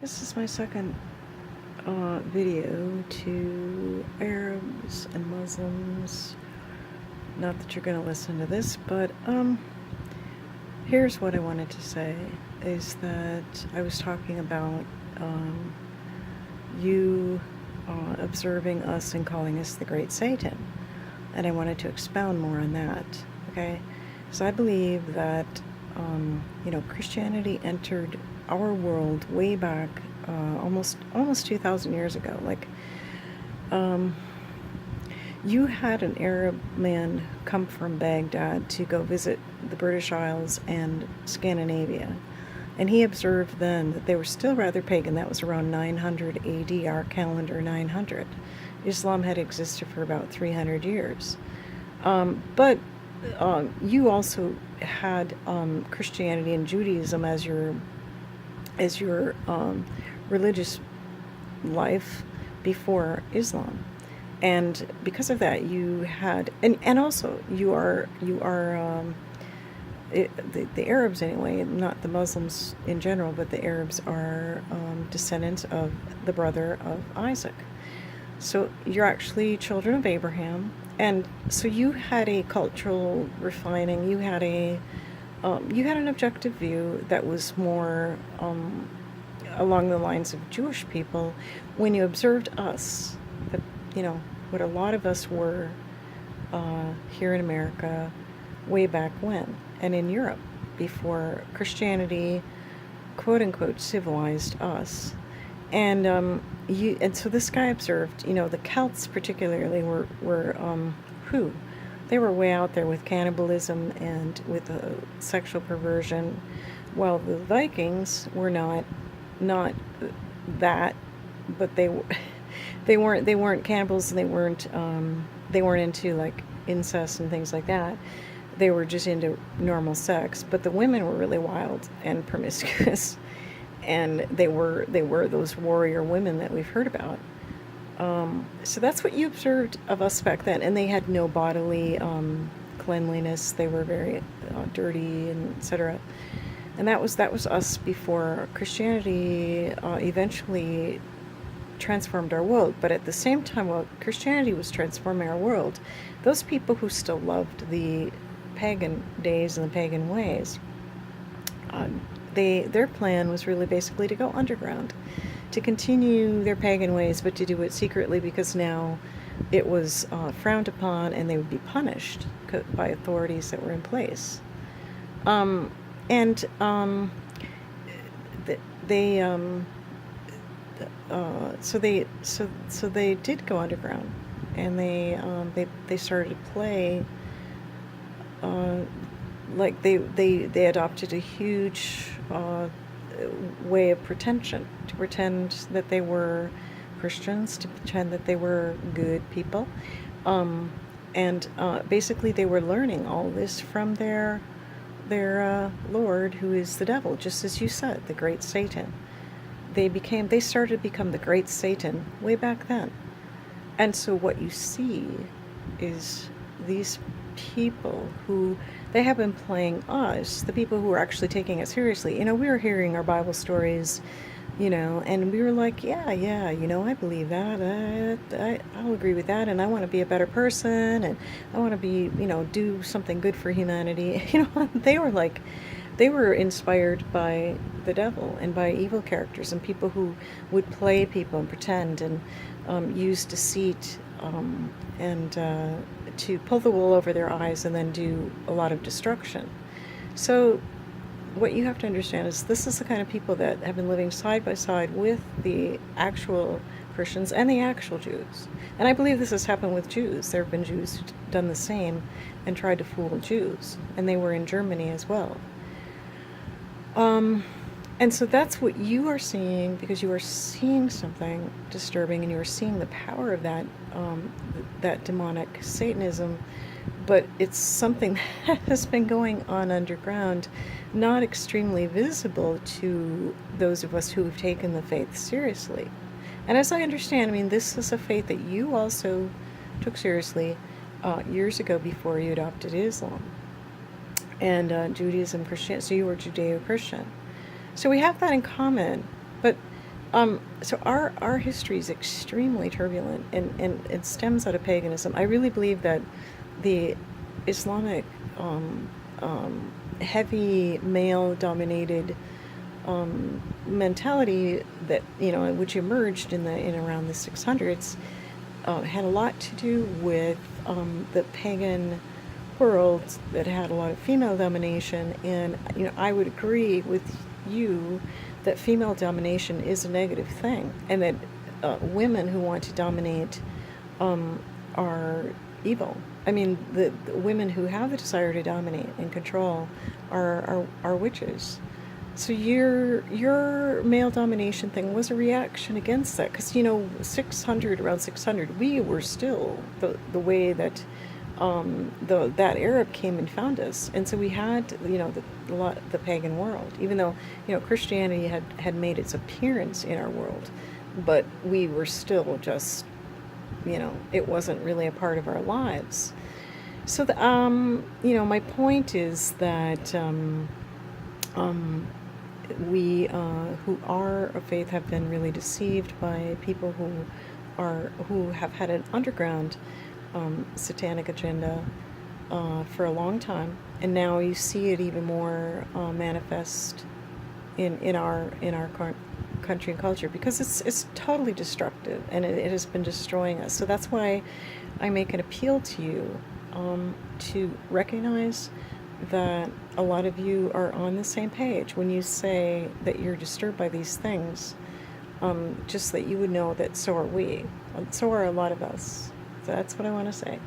This is my second video to Arabs and Muslims. Not that you're going to listen to this, but here's what I wanted to say, is that I was talking about you observing us and calling us the Great Satan, and I wanted to expound more on that, okay? So I believe that Christianity entered our world way back, almost 2,000 years ago. You had an Arab man come from Baghdad to go visit the British Isles and Scandinavia, and he observed then that they were still rather pagan. That was around 900 AD, our calendar 900. Islam had existed for about 300 years. But you also had Christianity and Judaism as your religious life before Islam, and because of that, you had and also you are the Arabs anyway, not the Muslims in general, but the Arabs are descendants of the brother of Isaac. So you're actually children of Abraham, and so you had a cultural refining. You had an objective view that was more along the lines of Jewish people when you observed us. What a lot of us were here in America way back when, and in Europe before Christianity, quote unquote, civilized us. And so this guy observed, the Celts particularly were who? They were way out there with cannibalism and with sexual perversion, while the Vikings were not that, but they weren't cannibals, and they weren't into like incest and things like that. They were just into normal sex, but the women were really wild and promiscuous, and they were those warrior women that we've heard about. So that's what you observed of us back then, and they had no bodily cleanliness. They were very dirty, and etc. And that was us before Christianity eventually transformed our world. But at the same time, while Christianity was transforming our world, those people who still loved the pagan days and the pagan ways, their plan was really basically to go underground, to continue their pagan ways, but to do it secretly, because now it was frowned upon and they would be punished by authorities that were in place. So they did go underground, and they started to play like they adopted a huge way of pretension, to pretend that they were Christians, to pretend that they were good people, and basically they were learning all this from their Lord, who is the devil, just as you said, the Great Satan. They started to become the Great Satan way back then. And so what you see is these people who, they have been playing us, the people who are actually taking it seriously. We were hearing our Bible stories, and we were like, yeah, I believe that. I'll agree with that, and I want to be a better person, and I want to be, do something good for humanity. They were inspired by the devil and by evil characters and people who would play people and pretend and use deceit and to pull the wool over their eyes and then do a lot of destruction. So what you have to understand is this is the kind of people that have been living side by side with the actual Christians and the actual Jews. And I believe this has happened with Jews. There have been Jews who've done the same and tried to fool Jews, and they were in Germany as well. And so that's what you are seeing, because you are seeing something disturbing, and you are seeing the power of that demonic Satanism. But it's something that has been going on underground, not extremely visible to those of us who have taken the faith seriously. And as I understand, this is a faith that you also took seriously years ago before you adopted Islam and Judaism, Christianity. So you were Judeo-Christian. So we have that in common. But So our history is extremely turbulent, and it stems out of paganism. I really believe that the Islamic heavy male-dominated mentality that which emerged in around the 600s had a lot to do with the pagan world that had a lot of female domination, and I would agree with you that female domination is a negative thing, and that women who want to dominate are evil. I mean, the women who have the desire to dominate and control are witches. So your male domination thing was a reaction against that, because 600, around 600, we were still the way that that Arab came and found us, and so we had the pagan world, even though Christianity had made its appearance in our world, but we were still just it wasn't really a part of our lives. So my point is that we who are of faith have been really deceived by people who have had an underground satanic agenda for a long time, and now you see it even more manifest in our country and culture, because it's totally destructive, and it has been destroying us. So that's why I make an appeal to you to recognize that a lot of you are on the same page when you say that you're disturbed by these things. Just that you would know that so are we. So are a lot of us. So that's what I want to say.